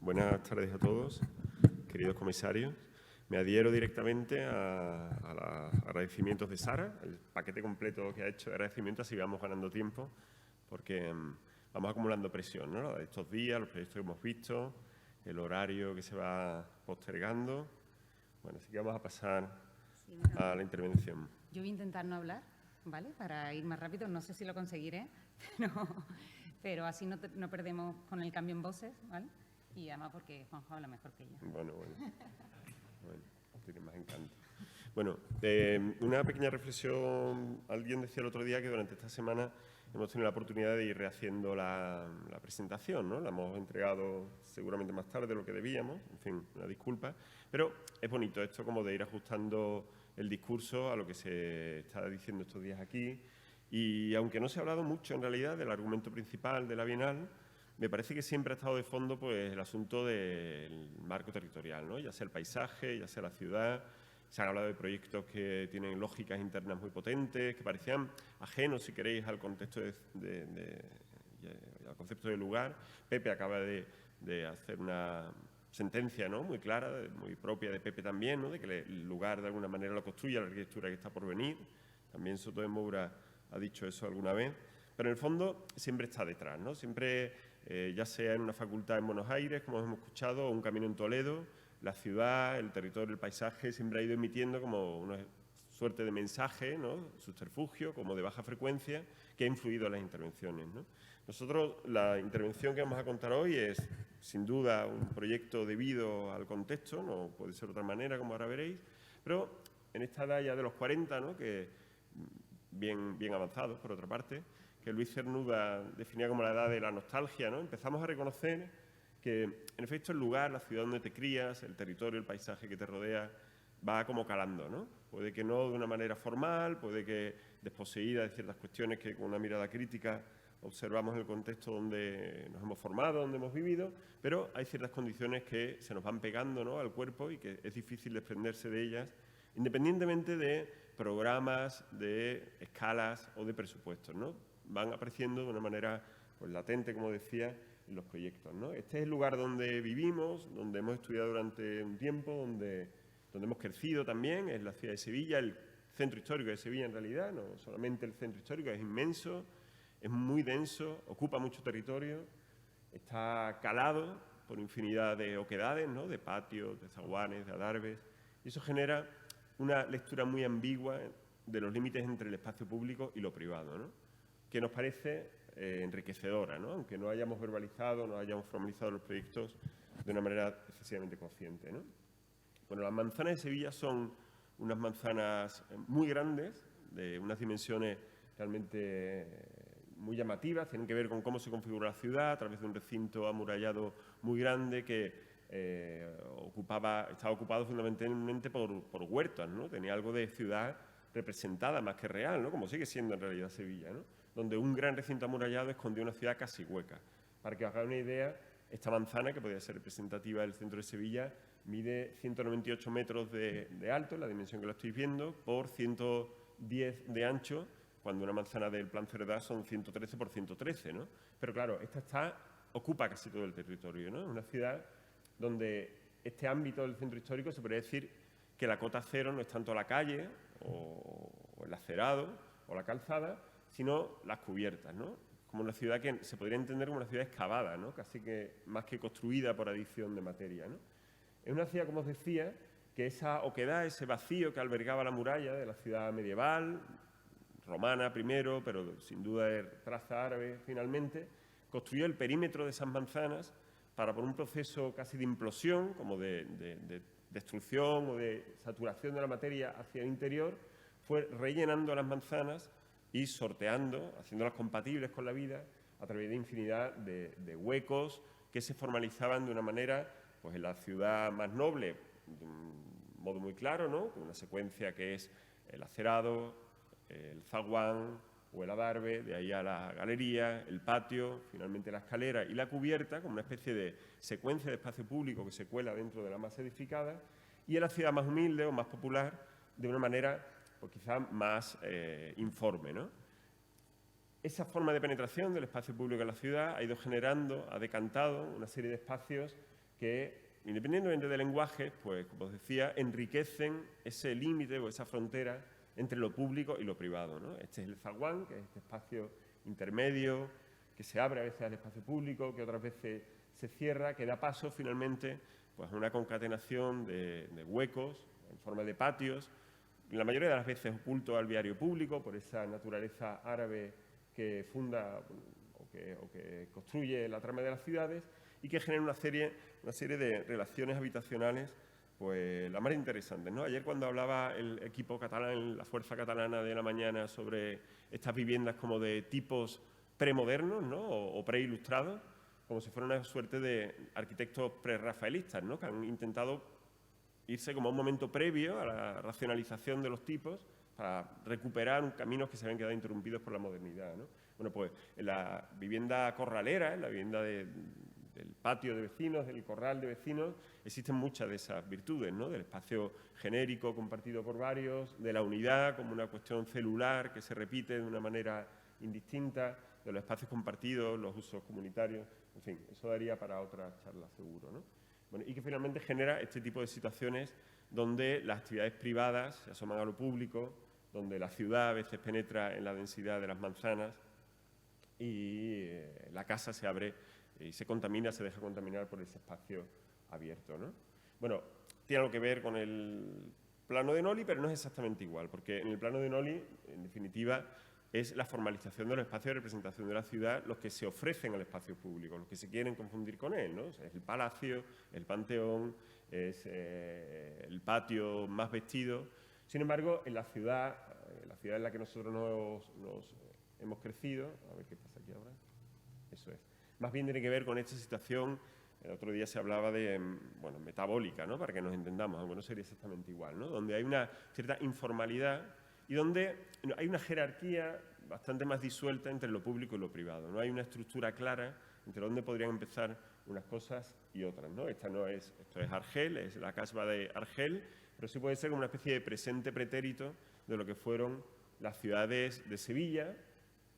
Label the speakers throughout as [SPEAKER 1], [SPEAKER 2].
[SPEAKER 1] Buenas tardes a todos, queridos comisarios. Me adhiero directamente a los agradecimientos de Sara, el paquete completo que ha hecho de agradecimientos, así vamos ganando tiempo, porque vamos acumulando presión, ¿no? De estos días, los proyectos que hemos visto, el horario que se va postergando. Bueno, así que vamos a pasar a la intervención.
[SPEAKER 2] Yo voy a intentar no hablar, ¿vale? Para ir más rápido. No sé si lo conseguiré, pero así no perdemos con el cambio en voces, ¿vale? Y además porque Juanjo habla mejor que yo.
[SPEAKER 1] Bueno, tiene más encanto. Bueno, una pequeña reflexión. Alguien decía el otro día que durante esta semana hemos tenido la oportunidad de ir rehaciendo la presentación, ¿no? La hemos entregado seguramente más tarde de lo que debíamos, en fin, una disculpa. Pero es bonito esto como de ir ajustando el discurso a lo que se está diciendo estos días aquí. Y aunque no se ha hablado mucho en realidad del argumento principal de la Bienal, me parece que siempre ha estado de fondo pues, el asunto del marco territorial, ¿no? Ya sea el paisaje, ya sea la ciudad. Se han hablado de proyectos que tienen lógicas internas muy potentes, que parecían ajenos, si queréis, al contexto al concepto del lugar. Pepe acaba de hacer una sentencia, ¿no? Muy clara, muy propia de Pepe también, ¿no? De que el lugar de alguna manera lo construye la arquitectura que está por venir. También Soto de Moura ha dicho eso alguna vez. Pero en el fondo siempre está detrás, ¿no? Siempre, ya sea en una facultad en Buenos Aires, como hemos escuchado, o un camino en Toledo, la ciudad, el territorio, el paisaje, siempre ha ido emitiendo como una suerte de mensaje, ¿no? Subterfugio, como de baja frecuencia, que ha influido en las intervenciones, ¿no? Nosotros, la intervención que vamos a contar hoy es, sin duda, un proyecto debido al contexto, no puede ser de otra manera, como ahora veréis, pero en esta edad ya de los 40, ¿no? Que bien avanzados, por otra parte, que Luis Cernuda definía como la edad de la nostalgia, ¿no? Empezamos a reconocer que, en efecto, el lugar, la ciudad donde te crías, el territorio, el paisaje que te rodea, va como calando, ¿no? Puede que no de una manera formal, puede que desposeída de ciertas cuestiones que con una mirada crítica observamos el contexto donde nos hemos formado, donde hemos vivido, pero hay ciertas condiciones que se nos van pegando, ¿no? Al cuerpo y que es difícil desprenderse de ellas, independientemente de programas, de escalas o de presupuestos, ¿no? Van apareciendo de una manera pues, latente, como decía, en los proyectos, ¿no? Este es el lugar donde vivimos, donde hemos estudiado durante un tiempo, donde hemos crecido también, es la ciudad de Sevilla, el centro histórico de Sevilla en realidad, no solamente el centro histórico, es inmenso, es muy denso, ocupa mucho territorio, está calado por infinidad de oquedades, ¿no? De patios, de zaguanes, de adarves, y eso genera una lectura muy ambigua de los límites entre el espacio público y lo privado, ¿no? Que nos parece enriquecedora, ¿no? Aunque no hayamos verbalizado, no hayamos formalizado los proyectos de una manera excesivamente consciente, ¿no? Bueno, las manzanas de Sevilla son unas manzanas muy grandes, de unas dimensiones realmente muy llamativas, tienen que ver con cómo se configura la ciudad a través de un recinto amurallado muy grande que estaba ocupado fundamentalmente por huertas, ¿no? Tenía algo de ciudad representada más que real, ¿no? Como sigue siendo en realidad Sevilla, ¿no? Donde un gran recinto amurallado escondió una ciudad casi hueca. Para que os hagáis una idea, esta manzana, que podría ser representativa del centro de Sevilla, mide 198 metros de alto, la dimensión que lo estáis viendo, por 110 de ancho, cuando una manzana del Plan Cerdá son 113 por 113, ¿no? Pero claro, esta ocupa casi todo el territorio, ¿no? Es una ciudad donde este ámbito del centro histórico se podría decir que la cota cero no es tanto la calle o el acerado o la calzada, sino las cubiertas, ¿no? Como una ciudad que se podría entender como una ciudad excavada, ¿no? Casi que más que construida por adición de materia, ¿no? Es una ciudad, como os decía, que esa oquedad, ese vacío que albergaba la muralla de la ciudad medieval, romana primero, pero sin duda de traza árabe finalmente, construyó el perímetro de esas manzanas para, por un proceso casi de implosión, como de destrucción o de saturación de la materia hacia el interior, fue rellenando las manzanas y sorteando, haciéndolas compatibles con la vida a través de infinidad de huecos que se formalizaban de una manera, pues en la ciudad más noble, de un modo muy claro, ¿no? Con una secuencia que es el acerado, el zaguán o el adarve, de ahí a la galería, el patio, finalmente la escalera y la cubierta, como una especie de secuencia de espacio público que se cuela dentro de la masa edificada, y en la ciudad más humilde o más popular, de una manera pues quizá más informe, ¿no? Esa forma de penetración del espacio público en la ciudad ha ido generando, ha decantado una serie de espacios que, independientemente del lenguaje, pues, como os decía, enriquecen ese límite o esa frontera entre lo público y lo privado, ¿no? Este es el zaguán, que es este espacio intermedio, que se abre a veces al espacio público, que otras veces se cierra, que da paso finalmente pues, a una concatenación de huecos en forma de patios, la mayoría de las veces oculto al viario público por esa naturaleza árabe que funda o que construye la trama de las ciudades y que genera una serie de relaciones habitacionales pues la más interesante, ¿no? Ayer cuando hablaba el equipo catalán, la Fuerza Catalana de la Mañana, sobre estas viviendas como de tipos premodernos, ¿no? o preilustrados, como si fuera una suerte de arquitectos prerrafaelistas, ¿no? Que han intentado irse como a un momento previo a la racionalización de los tipos para recuperar caminos que se habían quedado interrumpidos por la modernidad, ¿no? Bueno, pues en la vivienda corralera, en la vivienda del patio de vecinos, del corral de vecinos, existen muchas de esas virtudes, ¿no? Del espacio genérico compartido por varios, de la unidad como una cuestión celular que se repite de una manera indistinta, de los espacios compartidos, los usos comunitarios, en fin, eso daría para otra charla seguro, ¿no? Bueno, y que finalmente genera este tipo de situaciones donde las actividades privadas se asoman a lo público, donde la ciudad a veces penetra en la densidad de las manzanas y la casa se abre y se contamina, se deja contaminar por ese espacio abierto, ¿no? Bueno, tiene algo que ver con el plano de Noli, pero no es exactamente igual, porque en el plano de Noli, en definitiva, es la formalización de los espacios de representación de la ciudad los que se ofrecen al espacio público, los que se quieren confundir con él, ¿no? O sea, es el palacio, el panteón, es el patio más vestido. Sin embargo, en la ciudad en la que nosotros nos hemos crecido, a ver qué pasa aquí ahora, eso es, más bien tiene que ver con esta situación. El otro día se hablaba de, bueno, metabólica, ¿no? Para que nos entendamos, aunque no sería exactamente igual, ¿no? Donde hay una cierta informalidad y donde hay una jerarquía bastante más disuelta entre lo público y lo privado. No hay una estructura clara entre dónde podrían empezar unas cosas y otras, ¿no? Esto es Argel, es la casba de Argel, pero sí puede ser como una especie de presente pretérito de lo que fueron las ciudades de Sevilla,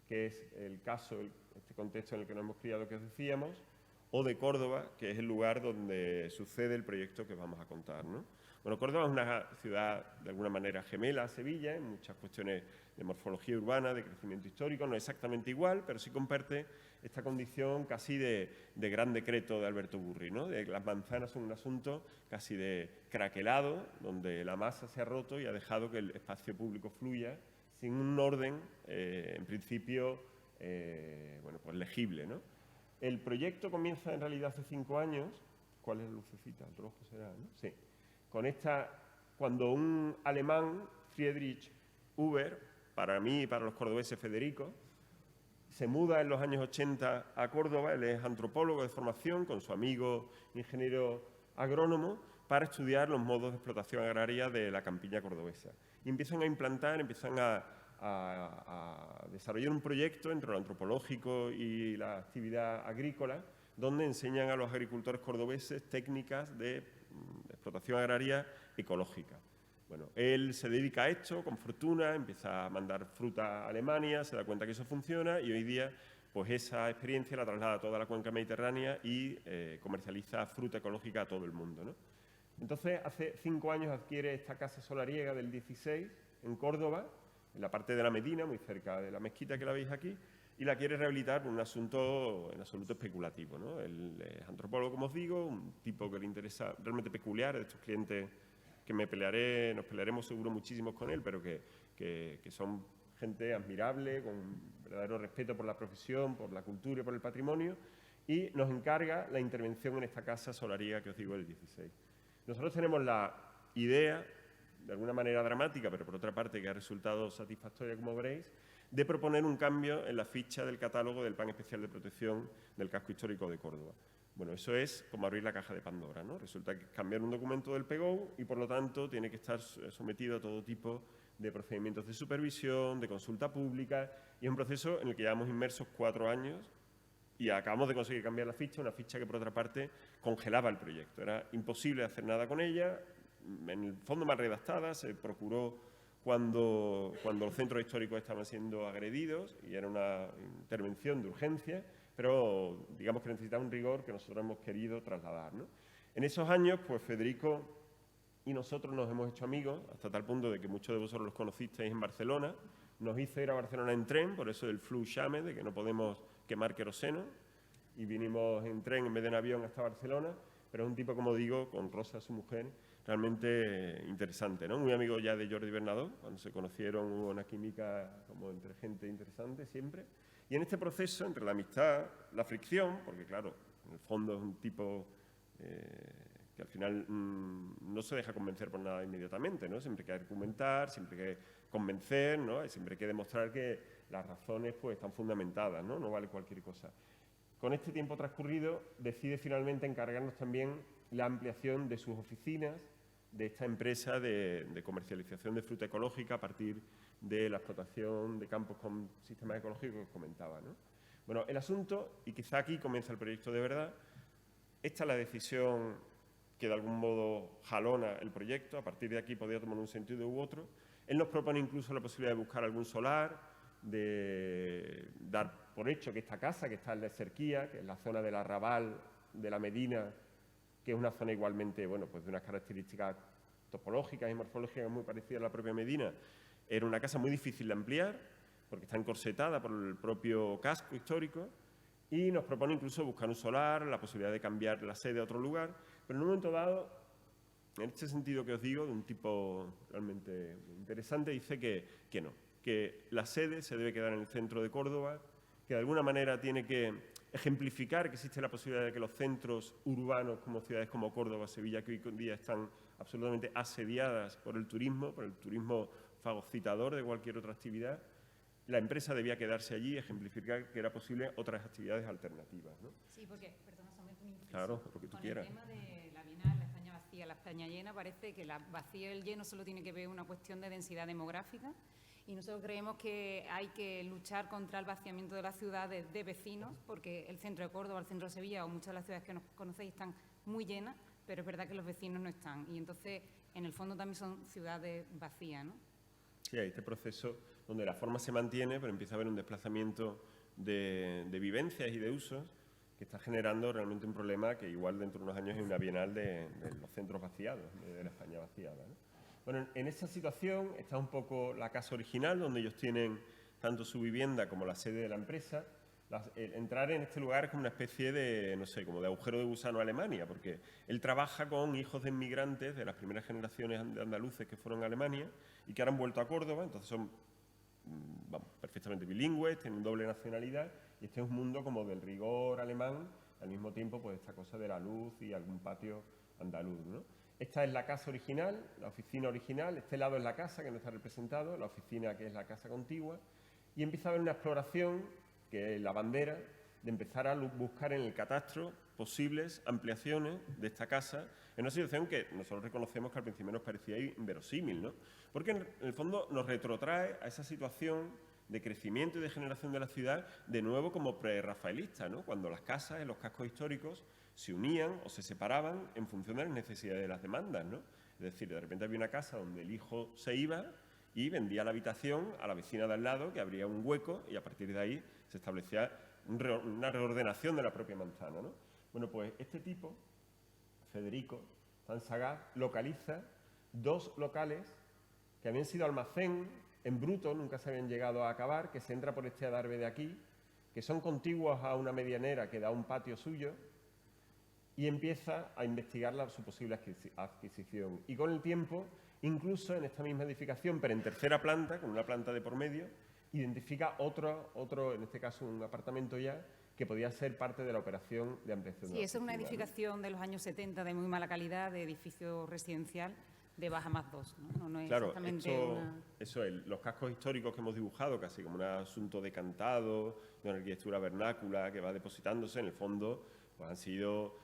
[SPEAKER 1] que es el caso, este contexto en el que nos hemos criado que os decíamos, o de Córdoba, que es el lugar donde sucede el proyecto que vamos a contar, ¿no? Bueno, Córdoba es una ciudad de alguna manera gemela a Sevilla, en muchas cuestiones de morfología urbana, de crecimiento histórico, no exactamente igual, pero sí comparte esta condición casi de gran decreto de Alberto Burri, ¿no? De que las manzanas son un asunto casi de craquelado, donde la masa se ha roto y ha dejado que el espacio público fluya sin un orden, en principio, bueno, pues legible, ¿no? El proyecto comienza en realidad hace 5 años. ¿Cuál es la lucecita? El rojo será, ¿no? Sí. Cuando un alemán, Friedrich Huber, para mí y para los cordobeses Federico, se muda en los años 80 a Córdoba. Él es antropólogo de formación, con su amigo ingeniero agrónomo, para estudiar los modos de explotación agraria de la campiña cordobesa. Y empiezan a desarrollar un proyecto entre lo antropológico y la actividad agrícola, donde enseñan a los agricultores cordobeses técnicas de explotación agraria ecológica. Bueno, él se dedica a esto con fortuna, empieza a mandar fruta a Alemania, se da cuenta que eso funciona y hoy día pues esa experiencia la traslada a toda la cuenca mediterránea y comercializa fruta ecológica a todo el mundo, ¿no? Entonces, hace 5 años adquiere esta casa solariega del 16 en Córdoba, en la parte de la Medina, muy cerca de la mezquita que la veis aquí, y la quiere rehabilitar por un asunto en absoluto especulativo, ¿no? Él es antropólogo, como os digo, un tipo que le interesa realmente peculiar, de estos clientes que nos pelearemos seguro muchísimos con él, pero que son gente admirable, con verdadero respeto por la profesión, por la cultura y por el patrimonio, y nos encarga la intervención en esta casa solariega que os digo del 16. Nosotros tenemos la idea, de alguna manera dramática, pero por otra parte que ha resultado satisfactoria, como veréis, de proponer un cambio en la ficha del catálogo del Plan Especial de Protección del Casco Histórico de Córdoba. Bueno, eso es como abrir la caja de Pandora, ¿no? Resulta que cambiar un documento del PGO y, por lo tanto, tiene que estar sometido a todo tipo de procedimientos de supervisión, de consulta pública, y es un proceso en el que llevamos inmersos 4 años y acabamos de conseguir cambiar la ficha, una ficha que, por otra parte, congelaba el proyecto. Era imposible hacer nada con ella, en el fondo mal redactada, se procuró cuando los centros históricos estaban siendo agredidos y era una intervención de urgencia, pero digamos que necesitaba un rigor que nosotros hemos querido trasladar, ¿no? En esos años, pues Federico y nosotros nos hemos hecho amigos, hasta tal punto de que muchos de vosotros los conocisteis en Barcelona. Nos hizo ir a Barcelona en tren, por eso del flux llame, de que no podemos quemar queroseno, y vinimos en tren en vez de en avión hasta Barcelona, pero es un tipo, como digo, con Rosa, su mujer, realmente interesante, ¿no? Muy amigo ya de Jordi Bernadó, cuando se conocieron hubo una química como entre gente interesante siempre. Y en este proceso, entre la amistad, la fricción, porque claro, en el fondo es un tipo que al final no se deja convencer por nada inmediatamente, ¿no? Siempre hay que argumentar, siempre hay que convencer, ¿no? Y siempre hay que demostrar que las razones pues, están fundamentadas, ¿no? No vale cualquier cosa. Con este tiempo transcurrido, decide finalmente encargarnos también la ampliación de sus oficinas, de esta empresa de comercialización de fruta ecológica a partir de la explotación de campos con sistemas ecológicos que os comentaba, ¿no? Bueno, el asunto, y quizá aquí comienza el proyecto de verdad, esta es la decisión que de algún modo jalona el proyecto, a partir de aquí podría tomar un sentido u otro. Él nos propone incluso la posibilidad de buscar algún solar, de dar por hecho que esta casa, que está en la Cerquía, que es la zona del Arrabal, de la Medina, que es una zona igualmente, bueno, pues de unas características topológicas y morfológicas muy parecidas a la propia Medina, era una casa muy difícil de ampliar, porque está encorsetada por el propio casco histórico, y nos propone incluso buscar un solar, la posibilidad de cambiar la sede a otro lugar, pero en un momento dado, en este sentido que os digo, de un tipo realmente interesante, dice que no, que la sede se debe quedar en el centro de Córdoba, que de alguna manera tiene que ejemplificar que existe la posibilidad de que los centros urbanos como ciudades como Córdoba, Sevilla, que hoy en día están absolutamente asediadas por el turismo fagocitador de cualquier otra actividad, la empresa debía quedarse allí y ejemplificar que era posible otras actividades alternativas, ¿no?
[SPEAKER 2] Sí, porque, perdona, solamente un inciso.
[SPEAKER 1] Claro, lo que tú quieras.
[SPEAKER 2] Con el tema de la Bienal, la España vacía, la España llena, parece que la vacía y el lleno solo tiene que ver una cuestión de densidad demográfica, y nosotros creemos que hay que luchar contra el vaciamiento de las ciudades de vecinos, porque el centro de Córdoba, el centro de Sevilla o muchas de las ciudades que nos conocéis están muy llenas, pero es verdad que los vecinos no están, y entonces en el fondo también son ciudades vacías, ¿no?
[SPEAKER 1] Sí, hay este proceso donde la forma se mantiene, pero empieza a haber un desplazamiento de vivencias y de usos que está generando realmente un problema que igual dentro de unos años es una bienal de los centros vaciados, de la España vaciada, ¿no? Bueno, en esa situación está un poco la casa original, donde ellos tienen tanto su vivienda como la sede de la empresa. Entrar en este lugar es como una especie de, no sé, como de agujero de gusano a Alemania, porque él trabaja con hijos de inmigrantes de las primeras generaciones de andaluces que fueron a Alemania y que ahora han vuelto a Córdoba, entonces son vamos, perfectamente bilingües, tienen doble nacionalidad, y este es un mundo como del rigor alemán, al mismo tiempo pues esta cosa de la luz y algún patio andaluz, ¿no? Esta es la casa original, la oficina original, este lado es la casa que no está representado, la oficina que es la casa contigua, y empieza a haber una exploración, que es la bandera, de empezar a buscar en el catastro posibles ampliaciones de esta casa, en una situación que nosotros reconocemos que al principio nos parecía inverosímil, ¿no? Porque en el fondo nos retrotrae a esa situación de crecimiento y de generación de la ciudad, de nuevo como pre-rafaelista, ¿no? Cuando las casas en los cascos históricos se unían o se separaban en función de las necesidades de las demandas, ¿no? Es decir, de repente había una casa donde el hijo se iba y vendía la habitación a la vecina de al lado, que abría un hueco, y a partir de ahí se establecía una reordenación de la propia manzana, ¿no? Bueno, pues este tipo, Federico, tan sagaz, localiza dos locales que habían sido almacén en bruto, nunca se habían llegado a acabar, que se entra por este adarve de aquí, que son contiguos a una medianera que da un patio suyo, y empieza a investigar su posible adquisición. Y con el tiempo, incluso en esta misma edificación, pero en tercera planta, con una planta de por medio, identifica otro, en este caso un apartamento ya, que podía ser parte de la operación de ampliación.
[SPEAKER 2] Sí, esa es una edificación de los años 70 de muy mala calidad, de edificio residencial de baja más 2, ¿no? No es
[SPEAKER 1] claro,
[SPEAKER 2] exactamente
[SPEAKER 1] eso es, los cascos históricos que hemos dibujado, casi como un asunto decantado, de una arquitectura vernácula que va depositándose, en el fondo, pues han sido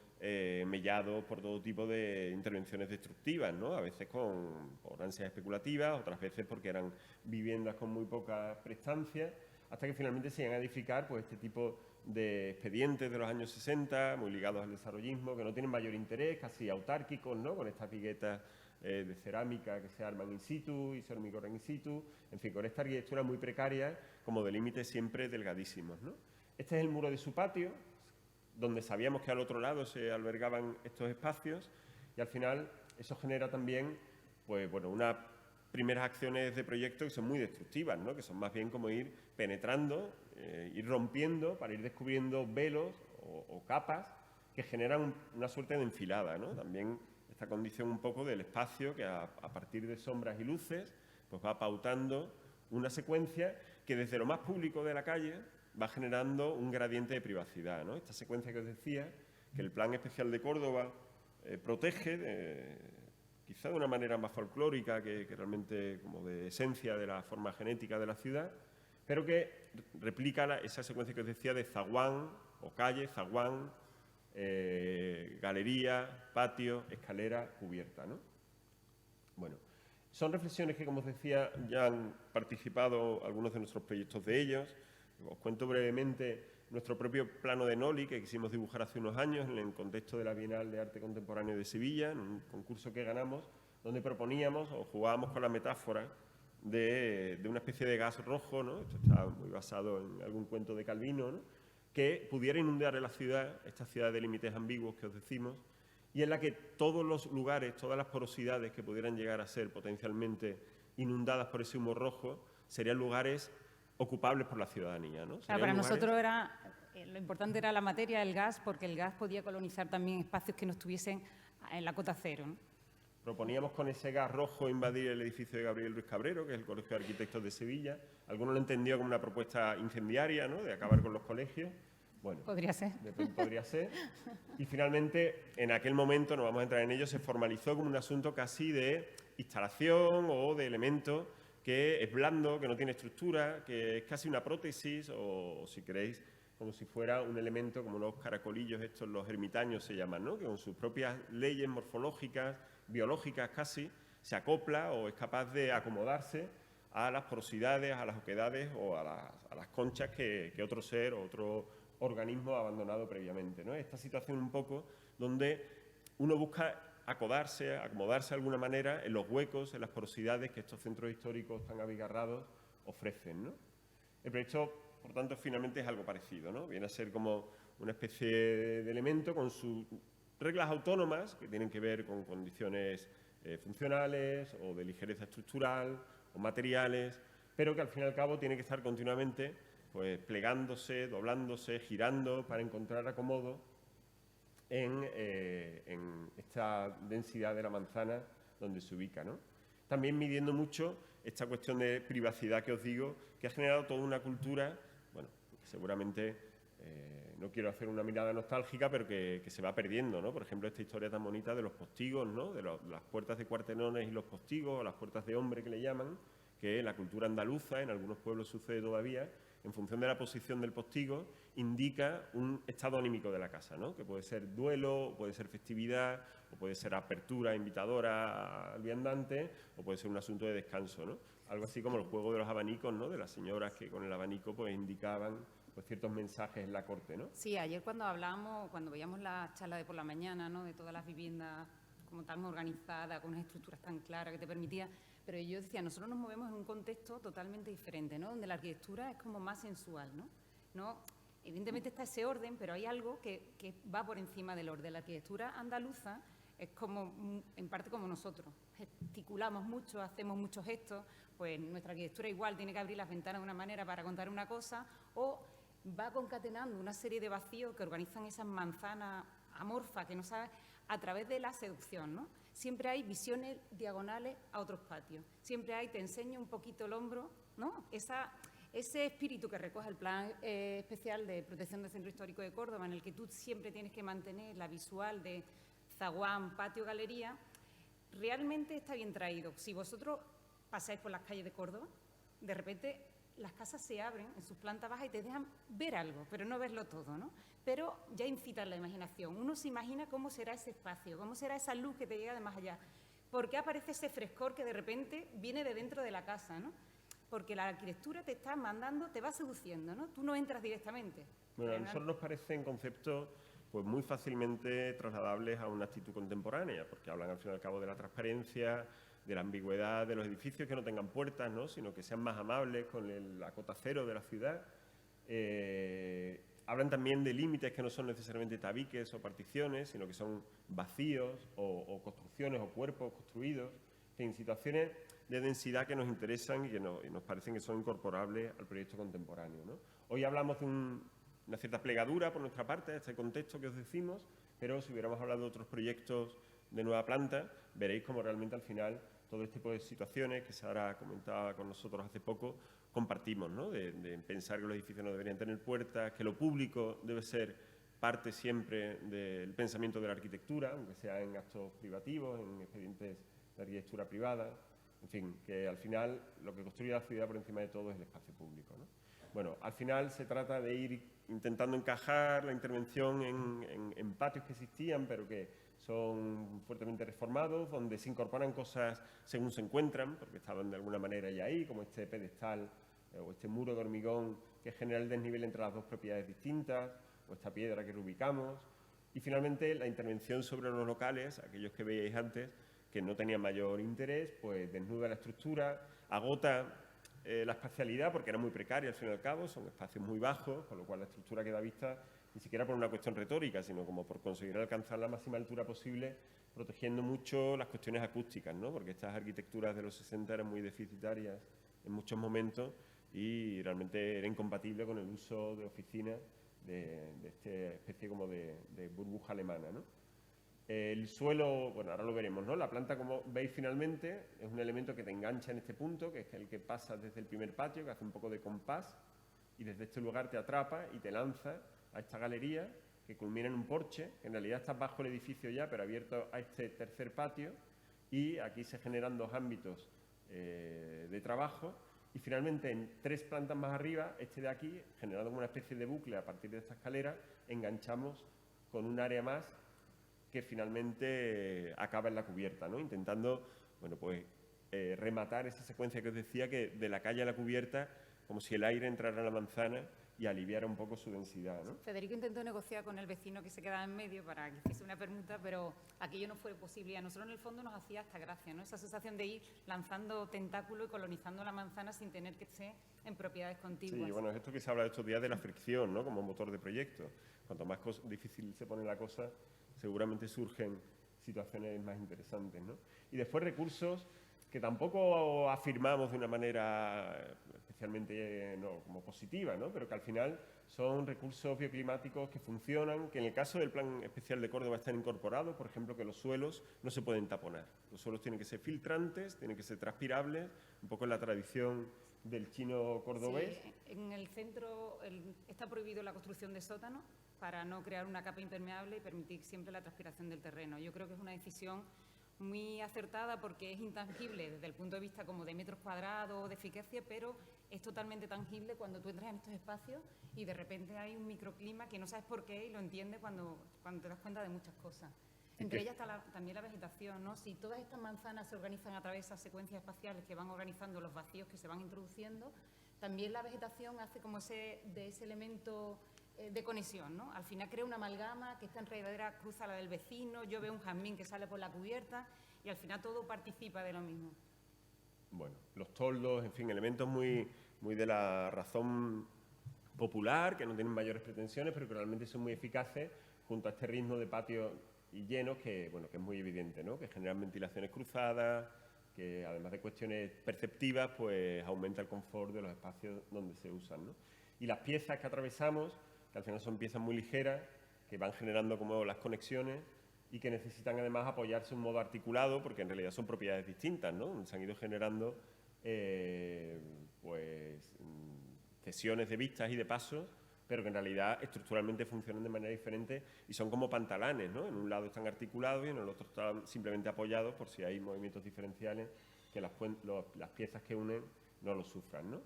[SPEAKER 1] mellados por todo tipo de intervenciones destructivas, ¿no? A veces por ansias especulativas, otras veces porque eran viviendas con muy pocas prestancias, hasta que finalmente se llegan a edificar pues, este tipo de expedientes de los años 60, muy ligados al desarrollismo, que no tienen mayor interés, casi autárquicos, ¿no? Con estas viguetas de cerámica que se arman in situ y se hormigonan in situ, en fin, con esta arquitectura muy precaria, como de límites siempre delgadísimos, ¿no? Este es el muro de su patio, donde sabíamos que al otro lado se albergaban estos espacios, y al final eso genera también, pues bueno, unas primeras acciones de proyecto que son muy destructivas, ¿no? Que son más bien como ir penetrando, ir rompiendo para ir descubriendo velos o capas que generan una suerte de enfilada, ¿no? También esta condición un poco del espacio que a partir de sombras y luces pues va pautando una secuencia que desde lo más público de la calle va generando un gradiente de privacidad, ¿no? Esta secuencia que os decía, que el Plan Especial de Córdoba protege, quizá de una manera más folclórica que realmente como de esencia de la forma genética de la ciudad, pero que replica esa secuencia que os decía de zaguán o calle, zaguán, galería, patio, escalera, cubierta, ¿no? Bueno, son reflexiones que, como os decía, ya han participado algunos de nuestros proyectos de ellos. Os cuento brevemente nuestro propio plano de Noli, que quisimos dibujar hace unos años en el contexto de la Bienal de Arte Contemporáneo de Sevilla, en un concurso que ganamos, donde proponíamos o jugábamos con la metáfora de una especie de gas rojo, ¿no? Esto está muy basado en algún cuento de Calvino, ¿no? Que pudiera inundar en la ciudad, esta ciudad de límites ambiguos que os decimos, y en la que todos los lugares, todas las porosidades que pudieran llegar a ser potencialmente inundadas por ese humo rojo, serían lugares ocupables por la ciudadanía, ¿no?
[SPEAKER 2] Claro, para nosotros lo importante era la materia, el gas, porque el gas podía colonizar también espacios que no estuviesen en la cota cero, ¿no?
[SPEAKER 1] Proponíamos con ese gas rojo invadir el edificio de Gabriel Ruiz Cabrero, que es el Colegio de Arquitectos de Sevilla. Algunos lo entendió como una propuesta incendiaria, ¿no?, de acabar con los colegios. Bueno,
[SPEAKER 2] podría ser.
[SPEAKER 1] Podría ser. Y finalmente, en aquel momento, no vamos a entrar en ello, se formalizó como un asunto casi de instalación o de elemento que es blando, que no tiene estructura, que es casi una prótesis o, si queréis, como si fuera un elemento como los caracolillos, estos los ermitaños se llaman, ¿no?, que con sus propias leyes morfológicas, biológicas casi, se acopla o es capaz de acomodarse a las porosidades, a las oquedades o a las conchas que otro ser o otro organismo ha abandonado previamente, ¿no? Esta situación un poco donde uno busca acomodarse de alguna manera en los huecos, en las porosidades que estos centros históricos tan abigarrados ofrecen, ¿no? El proyecto, por tanto, finalmente es algo parecido, ¿no? Viene a ser como una especie de elemento con sus reglas autónomas que tienen que ver con condiciones funcionales o de ligereza estructural o materiales, pero que al fin y al cabo tiene que estar continuamente pues plegándose, doblándose, girando para encontrar acomodo en esta densidad de la manzana donde se ubica, ¿no? También midiendo mucho esta cuestión de privacidad que os digo, que ha generado toda una cultura, bueno, seguramente no quiero hacer una mirada nostálgica, pero que se va perdiendo, ¿no? Por ejemplo, esta historia tan bonita de los postigos, ¿no?, de las puertas de cuartelones y los postigos, o las puertas de hombre que le llaman, que en la cultura andaluza, en algunos pueblos sucede todavía, en función de la posición del postigo, indica un estado anímico de la casa, ¿no?, que puede ser duelo, puede ser festividad, o puede ser apertura invitadora al viandante, o puede ser un asunto de descanso, ¿no? Algo así como el juego de los abanicos, ¿no?, de las señoras que con el abanico pues indicaban pues ciertos mensajes en la corte, ¿no?
[SPEAKER 2] Sí, ayer cuando veíamos la charla de por la mañana, ¿no?, de todas las viviendas como tan organizadas, con unas estructuras tan claras que te permitía, pero yo decía, nosotros nos movemos en un contexto totalmente diferente, ¿no?, donde la arquitectura es como más sensual, ¿no? Evidentemente está ese orden, pero hay algo que va por encima del orden. La arquitectura andaluza es como, en parte como nosotros, gesticulamos mucho, hacemos muchos gestos, pues nuestra arquitectura igual tiene que abrir las ventanas de una manera para contar una cosa, o va concatenando una serie de vacíos que organizan esas manzanas amorfas que no sabes, a través de la seducción, ¿no? Siempre hay visiones diagonales a otros patios, siempre hay, te enseño un poquito el hombro, ¿no? Ese espíritu que recoge el Plan Especial de Protección del Centro Histórico de Córdoba, en el que tú siempre tienes que mantener la visual de zaguán, patio, galería, realmente está bien traído. Si vosotros pasáis por las calles de Córdoba, de repente las casas se abren en sus plantas bajas y te dejan ver algo, pero no verlo todo, ¿no? Pero ya incitan la imaginación. Uno se imagina cómo será ese espacio, cómo será esa luz que te llega de más allá. ¿Por qué aparece ese frescor que de repente viene de dentro de la casa, ¿no? Porque la arquitectura te está mandando, te va seduciendo, ¿no? Tú no entras directamente.
[SPEAKER 1] Bueno, a nosotros nos parecen conceptos pues muy fácilmente trasladables a una actitud contemporánea, porque hablan al fin y al cabo de la transparencia, de la ambigüedad de los edificios, que no tengan puertas, ¿no?, sino que sean más amables con la cota cero de la ciudad. hablan también de límites que no son necesariamente tabiques o particiones, sino que son vacíos o construcciones o cuerpos construidos, en situaciones de densidad que nos interesan y que nos parecen que son incorporables al proyecto contemporáneo, ¿no? Hoy hablamos de una cierta plegadura por nuestra parte, de este contexto que os decimos, pero si hubiéramos hablado de otros proyectos de nueva planta, veréis cómo realmente al final todo este tipo de situaciones que Sara comentaba con nosotros hace poco, compartimos, ¿no? De pensar que los edificios no deberían tener puertas, que lo público debe ser parte siempre del pensamiento de la arquitectura, aunque sea en actos privativos, en expedientes de arquitectura privada, en fin, que al final lo que construye la ciudad por encima de todo es el espacio público, ¿no? Bueno, al final se trata de ir intentando encajar la intervención en patios que existían, pero que son fuertemente reformados, donde se incorporan cosas según se encuentran, porque estaban de alguna manera ya ahí, como este pedestal o este muro de hormigón que genera el desnivel entre las dos propiedades distintas, o esta piedra que reubicamos. Y finalmente la intervención sobre los locales, aquellos que veíais antes, que no tenían mayor interés, pues desnuda la estructura, agota la espacialidad porque era muy precaria al fin y al cabo, son espacios muy bajos, con lo cual la estructura queda vista ni siquiera por una cuestión retórica, sino como por conseguir alcanzar la máxima altura posible, protegiendo mucho las cuestiones acústicas, ¿no? Porque estas arquitecturas de los 60 eran muy deficitarias en muchos momentos y realmente era incompatible con el uso de oficinas de esta especie como de burbuja alemana, ¿no? El suelo, bueno, ahora lo veremos, ¿no? La planta, como veis finalmente, es un elemento que te engancha en este punto, que es el que pasa desde el primer patio, que hace un poco de compás, y desde este lugar te atrapa y te lanza a esta galería, que culmina en un porche, que en realidad está bajo el edificio ya, pero abierto a este tercer patio, y aquí se generan dos ámbitos de trabajo, y finalmente en 3 plantas más arriba, este de aquí, generando una especie de bucle a partir de esta escalera, enganchamos con un área más que finalmente acaba en la cubierta, ¿no? Intentando, bueno, pues rematar esa secuencia que os decía, que de la calle a la cubierta, como si el aire entrara en la manzana y aliviara un poco su densidad, ¿no?
[SPEAKER 2] Federico intentó negociar con el vecino que se quedaba en medio para que hiciese una permuta, pero aquello no fue posible. Y a nosotros en el fondo nos hacía hasta gracia, ¿no? Esa sensación de ir lanzando tentáculo y colonizando la manzana sin tener que ser en propiedades contiguas.
[SPEAKER 1] Sí, bueno, es esto que se habla estos días de la fricción, ¿no? Como motor de proyecto. Cuanto más difícil se pone la cosa, seguramente surgen situaciones más interesantes, ¿no? Y después recursos que tampoco afirmamos de una manera especialmente como positiva, ¿no? Pero que al final son recursos bioclimáticos que funcionan, que en el caso del Plan Especial de Córdoba están incorporados, por ejemplo, que los suelos no se pueden taponar. Los suelos tienen que ser filtrantes, tienen que ser transpirables, un poco en la tradición del chino cordobés.
[SPEAKER 2] Sí, en el centro está prohibido la construcción de sótanos para no crear una capa impermeable y permitir siempre la transpiración del terreno. Yo creo que es una decisión muy acertada porque es intangible desde el punto de vista como de metros cuadrados, de eficacia, pero es totalmente tangible cuando tú entras en estos espacios y de repente hay un microclima que no sabes por qué y lo entiendes cuando te das cuenta de muchas cosas. Entre ellas está también la vegetación, ¿no? Si todas estas manzanas se organizan a través de esas secuencias espaciales que van organizando los vacíos que se van introduciendo, también la vegetación hace como de ese elemento de conexión, ¿no? Al final crea una amalgama que esta enredadera cruza la del vecino, yo veo un jazmín que sale por la cubierta y al final todo participa de lo mismo.
[SPEAKER 1] Bueno, los toldos, en fin, elementos muy de la razón popular, que no tienen mayores pretensiones, pero que realmente son muy eficaces junto a este ritmo de patios y llenos que, bueno, que es muy evidente, ¿no? Que generan ventilaciones cruzadas, que además de cuestiones perceptivas, pues aumenta el confort de los espacios donde se usan, ¿no? Y las piezas que atravesamos, que al final son piezas muy ligeras, que van generando como las conexiones y que necesitan además apoyarse de un modo articulado, porque en realidad son propiedades distintas, ¿no? Se han ido generando pues cesiones de vistas y de pasos, pero que en realidad estructuralmente funcionan de manera diferente y son como pantalanes, ¿no? En un lado están articulados y en el otro están simplemente apoyados por si hay movimientos diferenciales que las piezas que unen no los sufran, ¿no?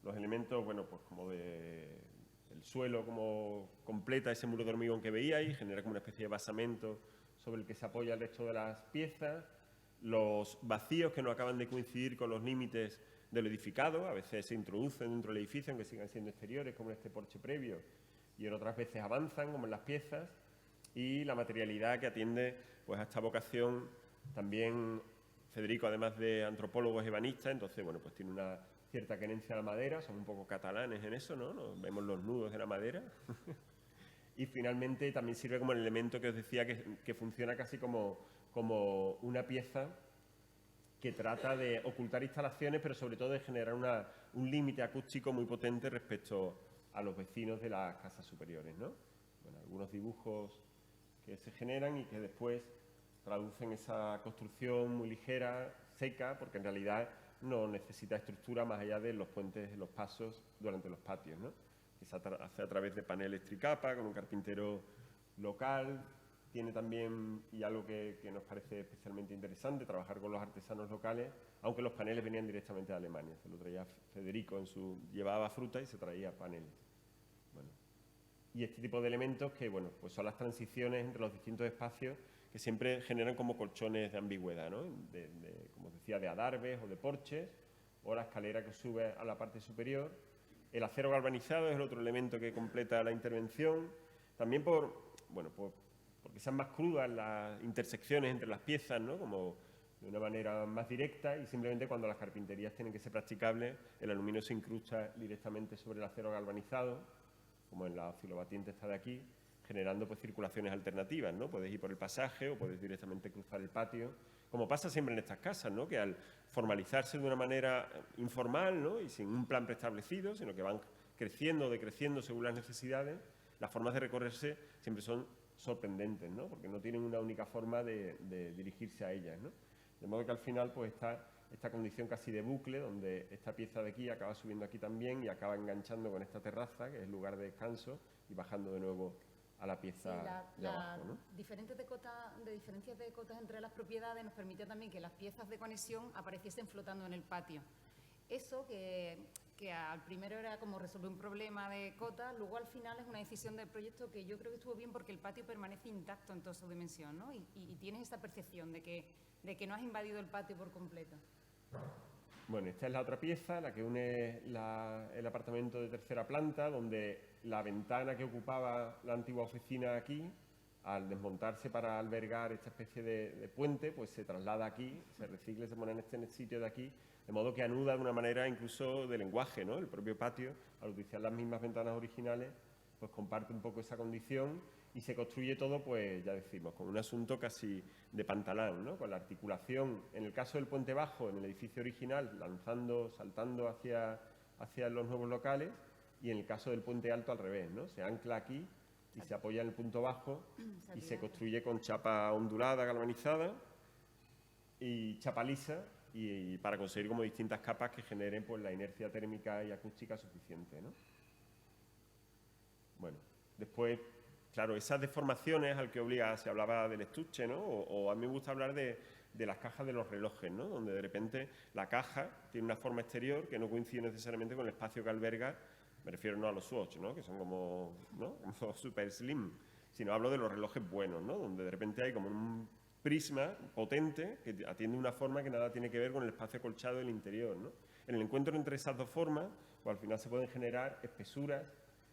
[SPEAKER 1] Los elementos, bueno, pues como el suelo como completa ese muro de hormigón que veíais, genera como una especie de basamento sobre el que se apoya el resto de las piezas, los vacíos que no acaban de coincidir con los límites de lo edificado, a veces se introducen dentro del edificio aunque sigan siendo exteriores, como en este porche previo, y en otras veces avanzan, como en las piezas, y la materialidad que atiende pues a esta vocación también. Federico, además de antropólogo, es ebanista, entonces bueno, pues tiene una cierta querencia a la madera, somos un poco catalanes en eso, ¿no? Vemos los nudos de la madera. Y finalmente también sirve como el elemento que os decía que funciona casi como una pieza que trata de ocultar instalaciones, pero sobre todo de generar un límite acústico muy potente respecto a los vecinos de las casas superiores, ¿no? Bueno, algunos dibujos que se generan y que después traducen esa construcción muy ligera, seca, porque en realidad no necesita estructura más allá de los puentes, los pasos durante los patios, ¿no? Que se hace a través de paneles tricapa, con un carpintero local. Tiene también, y algo que nos parece especialmente interesante, trabajar con los artesanos locales, aunque los paneles venían directamente de Alemania. Se lo traía Federico, llevaba fruta y se traía paneles. Bueno, y este tipo de elementos que, bueno, pues son las transiciones entre los distintos espacios que siempre generan como colchones de ambigüedad, ¿no? Como decía, de adarves o de porches, o la escalera que sube a la parte superior. El acero galvanizado es el otro elemento que completa la intervención, también porque sean más crudas las intersecciones entre las piezas, ¿no? Como de una manera más directa, y simplemente cuando las carpinterías tienen que ser practicables, el aluminio se incrusta directamente sobre el acero galvanizado, como en la oscilobatiente esta de aquí, generando pues circulaciones alternativas, ¿no? Puedes ir por el pasaje o puedes directamente cruzar el patio, como pasa siempre en estas casas, ¿no? Que al formalizarse de una manera informal, ¿no? Y sin un plan preestablecido, sino que van creciendo o decreciendo según las necesidades, las formas de recorrerse siempre son sorprendentes, ¿no? Porque no tienen una única forma de dirigirse a ellas, ¿no? De modo que al final pues está esta condición casi de bucle, donde esta pieza de aquí acaba subiendo aquí también y acaba enganchando con esta terraza, que es el lugar de descanso, y bajando de nuevo a la pieza de abajo, ¿no?
[SPEAKER 2] Diferencias de cotas entre las propiedades nos permite también que las piezas de conexión apareciesen flotando en el patio. Eso que al primero era como resolver un problema de cota, luego al final es una decisión del proyecto que yo creo que estuvo bien porque el patio permanece intacto en toda su dimensión, ¿no? Y tienes esa percepción de que no has invadido el patio por completo.
[SPEAKER 1] Bueno, esta es la otra pieza, la que une el apartamento de tercera planta, donde la ventana que ocupaba la antigua oficina aquí, al desmontarse para albergar esta especie de puente, pues se traslada aquí, se recicla y se pone en este sitio de aquí, de modo que anuda de una manera incluso de lenguaje, ¿no? El propio patio, al utilizar las mismas ventanas originales, pues comparte un poco esa condición y se construye todo, pues ya decimos, con un asunto casi de pantalán, ¿no? Con la articulación, en el caso del puente bajo, en el edificio original, saltando hacia los nuevos locales, y en el caso del puente alto al revés, ¿no? Se ancla aquí y se apoya en el punto bajo y se construye con chapa ondulada, galvanizada y chapa lisa, y para conseguir como distintas capas que generen pues la inercia térmica y acústica suficiente, ¿no? Bueno, después, claro, esas deformaciones al que obliga, se hablaba del estuche, ¿no? O a mí me gusta hablar de las cajas de los relojes, ¿no? Donde de repente la caja tiene una forma exterior que no coincide necesariamente con el espacio que alberga. Me refiero no a los Swatch, ¿no? Que son como, ¿no? Como super slim, sino hablo de los relojes buenos, ¿no? Donde de repente hay como un prisma potente que atiende una forma que nada tiene que ver con el espacio acolchado del interior, ¿no? En el encuentro entre esas dos formas, pues al final se pueden generar espesuras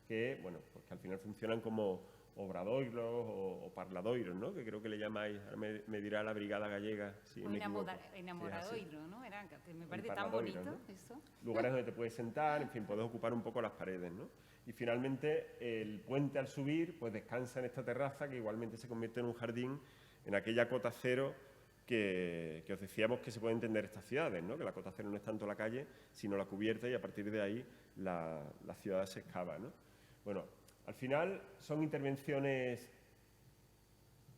[SPEAKER 1] que, bueno, pues que al final funcionan como obradoiros o parladoiros, ¿no? Que creo que le llamáis, me dirá la brigada gallega, si me equivoco.
[SPEAKER 2] Enamoradoiro, ¿no? Que me parece tan bonito, ¿no? Eso.
[SPEAKER 1] Lugares donde te puedes sentar, en fin, puedes ocupar un poco las paredes, ¿no? Y finalmente el puente al subir, pues descansa en esta terraza que igualmente se convierte en un jardín, en aquella cota cero que os decíamos que se puede entender estas ciudades, ¿no? Que la cota cero no es tanto la calle, sino la cubierta, y a partir de ahí la ciudad se excava, ¿no? Bueno, al final son intervenciones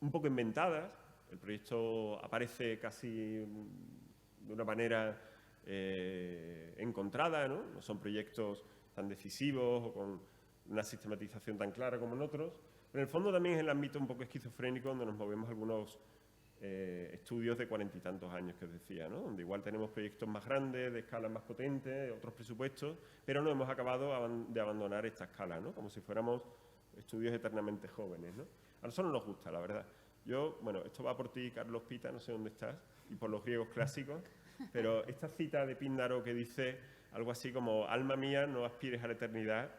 [SPEAKER 1] un poco inventadas. El proyecto aparece casi de una manera encontrada, ¿no? No son proyectos tan decisivos o con una sistematización tan clara como en otros. Pero en el fondo también es el ámbito un poco esquizofrénico donde nos movemos algunos estudios de 40 y tantos años que os decía, ¿no? Donde igual tenemos proyectos más grandes, de escalas más potentes, otros presupuestos, pero no hemos acabado de abandonar esta escala, ¿no? Como si fuéramos estudios eternamente jóvenes, ¿no? A nosotros nos gusta, la verdad. Bueno, esto va por ti, Carlos Pita, no sé dónde estás, y por los griegos clásicos, pero esta cita de Píndaro que dice algo así como: alma mía, no aspires a la eternidad,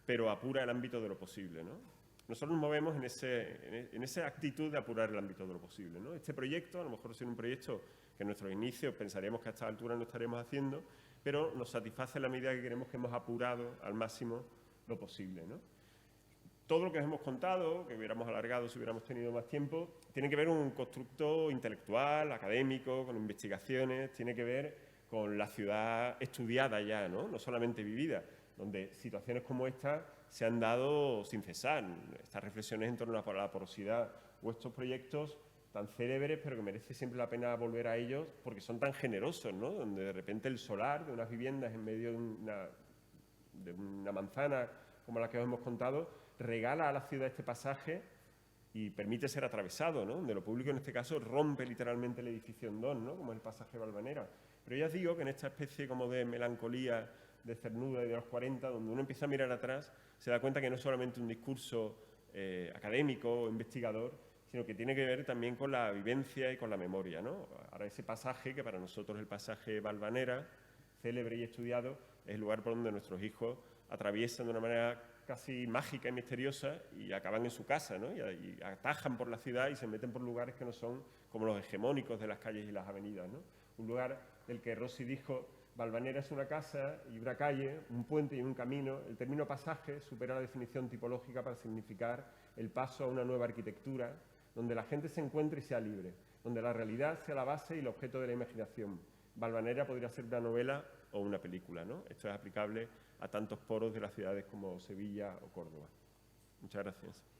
[SPEAKER 1] pero apura el ámbito de lo posible, ¿no? Nosotros nos movemos en esa actitud de apurar el ámbito de lo posible, ¿no? Este proyecto, a lo mejor es un proyecto que en nuestros inicios pensaríamos que a esta altura no estaremos haciendo, pero nos satisface en la medida que creemos que hemos apurado al máximo lo posible, ¿no? Todo lo que os hemos contado, que hubiéramos alargado si hubiéramos tenido más tiempo, tiene que ver con un constructo intelectual, académico, con investigaciones, tiene que ver con la ciudad estudiada ya, no solamente vivida, donde situaciones como esta se han dado sin cesar. Estas reflexiones en torno a la porosidad o estos proyectos tan célebres, pero que merece siempre la pena volver a ellos porque son tan generosos, ¿no? Donde de repente el solar de unas viviendas en medio de una manzana como la que os hemos contado, regala a la ciudad este pasaje y permite ser atravesado, ¿no? Donde lo público en este caso rompe literalmente el edificio en dos, ¿no? Como el pasaje Valvanera. Pero ya os digo que en esta especie como de melancolía, de cernuda y de los 40, donde uno empieza a mirar atrás, se da cuenta que no es solamente un discurso académico o investigador, sino que tiene que ver también con la vivencia y con la memoria, ¿no? Ahora ese pasaje, que para nosotros es el pasaje Valvanera, célebre y estudiado, es el lugar por donde nuestros hijos atraviesan de una manera casi mágica y misteriosa y acaban en su casa, ¿no? Y atajan por la ciudad y se meten por lugares que no son como los hegemónicos de las calles y las avenidas, ¿no? Un lugar del que Rossi dijo: Valvanera es una casa y una calle, un puente y un camino. El término pasaje supera la definición tipológica para significar el paso a una nueva arquitectura, donde la gente se encuentre y sea libre, donde la realidad sea la base y el objeto de la imaginación. Valvanera podría ser una novela o una película, ¿no? Esto es aplicable a tantos poros de las ciudades como Sevilla o Córdoba. Muchas gracias.